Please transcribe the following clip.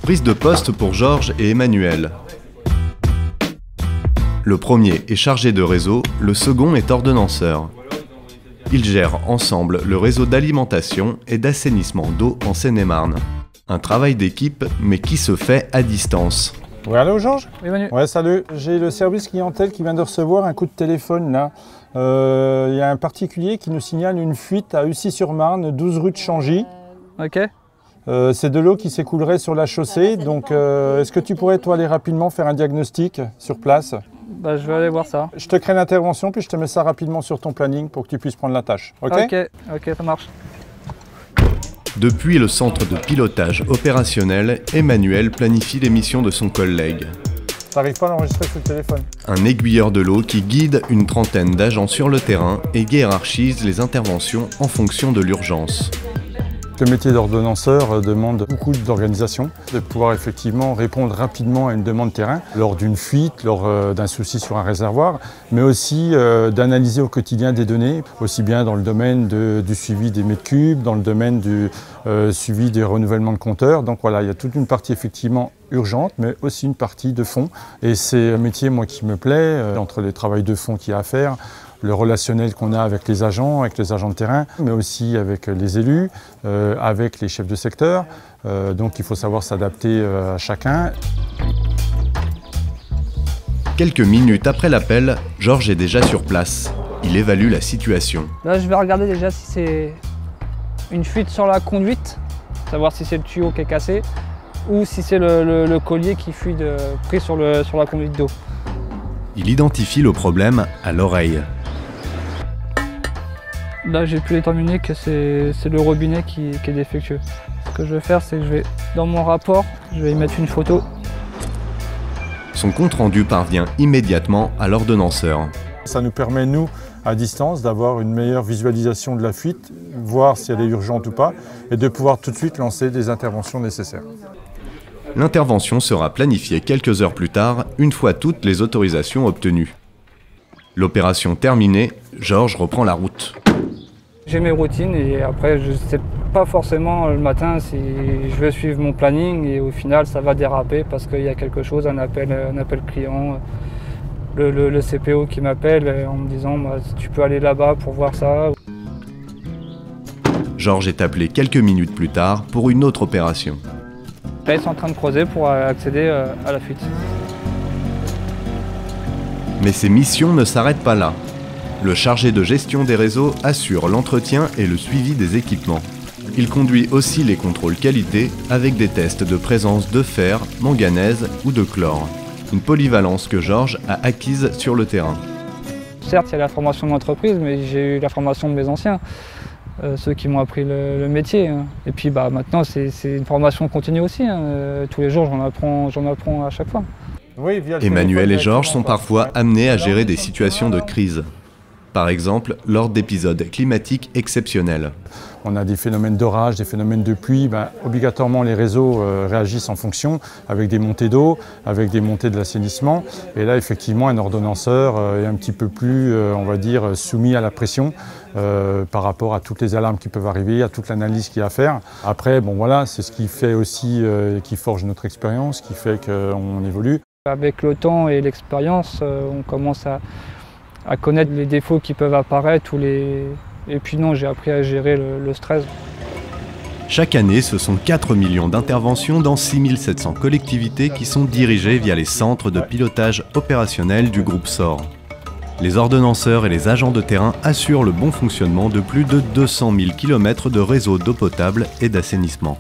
Prise de poste pour Georges et Emmanuel. Le premier est chargé de réseau, le second est ordonnanceur. Ils gèrent ensemble le réseau d'alimentation et d'assainissement d'eau en Seine-et-Marne. Un travail d'équipe, mais qui se fait à distance. Oui, allô Georges? Oui, Manu. Ouais, salut. J'ai le service clientèle qui vient de recevoir un coup de téléphone là. Il y a un particulier qui nous signale une fuite à Ussy-sur-Marne, 12 rue de Changy. Ok. C'est de l'eau qui s'écoulerait sur la chaussée, donc est-ce que tu pourrais toi aller rapidement faire un diagnostic sur place? Bah, je vais aller voir ça. Je te crée l'intervention puis je te mets ça rapidement sur ton planning pour que tu puisses prendre la tâche. Ok, ok, ça marche. Depuis le centre de pilotage opérationnel, Emmanuel planifie les missions de son collègue. T'arrives pas à l'enregistrer sur le téléphone? Un aiguilleur de l'eau qui guide une trentaine d'agents sur le terrain et hiérarchise les interventions en fonction de l'urgence. Le métier d'ordonnanceur demande beaucoup d'organisation, de pouvoir effectivement répondre rapidement à une demande terrain lors d'une fuite, lors d'un souci sur un réservoir, mais aussi d'analyser au quotidien des données, aussi bien dans le domaine du suivi des mètres cubes, dans le domaine du suivi des renouvellements de compteurs. Donc voilà, il y a toute une partie effectivement urgente, mais aussi une partie de fond. Et c'est un métier moi qui me plaît, entre les travaux de fond qu'il y a à faire, le relationnel qu'on a avec les agents de terrain, mais aussi avec les élus, avec les chefs de secteur. Donc il faut savoir s'adapter à chacun. Quelques minutes après l'appel, Georges est déjà sur place. Il évalue la situation. Là, je vais regarder déjà si c'est une fuite sur la conduite, savoir si c'est le tuyau qui est cassé ou si c'est le collier qui fuit pris sur la conduite d'eau. Il identifie le problème à l'oreille. Là, j'ai pu déterminer que c'est le robinet qui est défectueux. Ce que je vais faire, c'est que dans mon rapport, je vais y mettre une photo. Son compte-rendu parvient immédiatement à l'ordonnanceur. Ça nous permet, nous, à distance, d'avoir une meilleure visualisation de la fuite, voir si elle est urgente ou pas, et de pouvoir tout de suite lancer des interventions nécessaires. L'intervention sera planifiée quelques heures plus tard, une fois toutes les autorisations obtenues. L'opération terminée, Georges reprend la route. J'ai mes routines et après je ne sais pas forcément le matin si je vais suivre mon planning et au final ça va déraper parce qu'il y a quelque chose, un appel client, le CPO qui m'appelle en me disant bah, tu peux aller là-bas pour voir ça. Georges est appelé quelques minutes plus tard pour une autre opération. Là ils sont en train de creuser pour accéder à la fuite. Mais ces missions ne s'arrêtent pas là. Le chargé de gestion des réseaux assure l'entretien et le suivi des équipements. Il conduit aussi les contrôles qualité avec des tests de présence de fer, manganèse ou de chlore. Une polyvalence que Georges a acquise sur le terrain. Certes, il y a la formation d'entreprise, mais j'ai eu la formation de mes anciens, ceux qui m'ont appris le métier. Et puis bah, maintenant, c'est une formation continue aussi. Tous les jours, j'en apprends à chaque fois. Oui, Emmanuel et Georges sont parfois amenés à gérer des situations de crise. Par exemple, lors d'épisodes climatiques exceptionnels. On a des phénomènes d'orage, des phénomènes de pluie. Obligatoirement, les réseaux réagissent en fonction, avec des montées d'eau, avec des montées de l'assainissement. Et là, effectivement, un ordonnanceur est un petit peu plus, on va dire, soumis à la pression par rapport à toutes les alarmes qui peuvent arriver, à toute l'analyse qu'il y a à faire. Après, bon voilà, c'est ce qui fait aussi, qui forge notre expérience, qui fait qu'on évolue. Avec le temps et l'expérience, on commence à connaître les défauts qui peuvent apparaître et puis non, j'ai appris à gérer le stress. Chaque année, ce sont 4 millions d'interventions dans 6700 collectivités qui sont dirigées via les centres de pilotage opérationnel du groupe SOR. Les ordonnanceurs et les agents de terrain assurent le bon fonctionnement de plus de 200 000 km de réseaux d'eau potable et d'assainissement.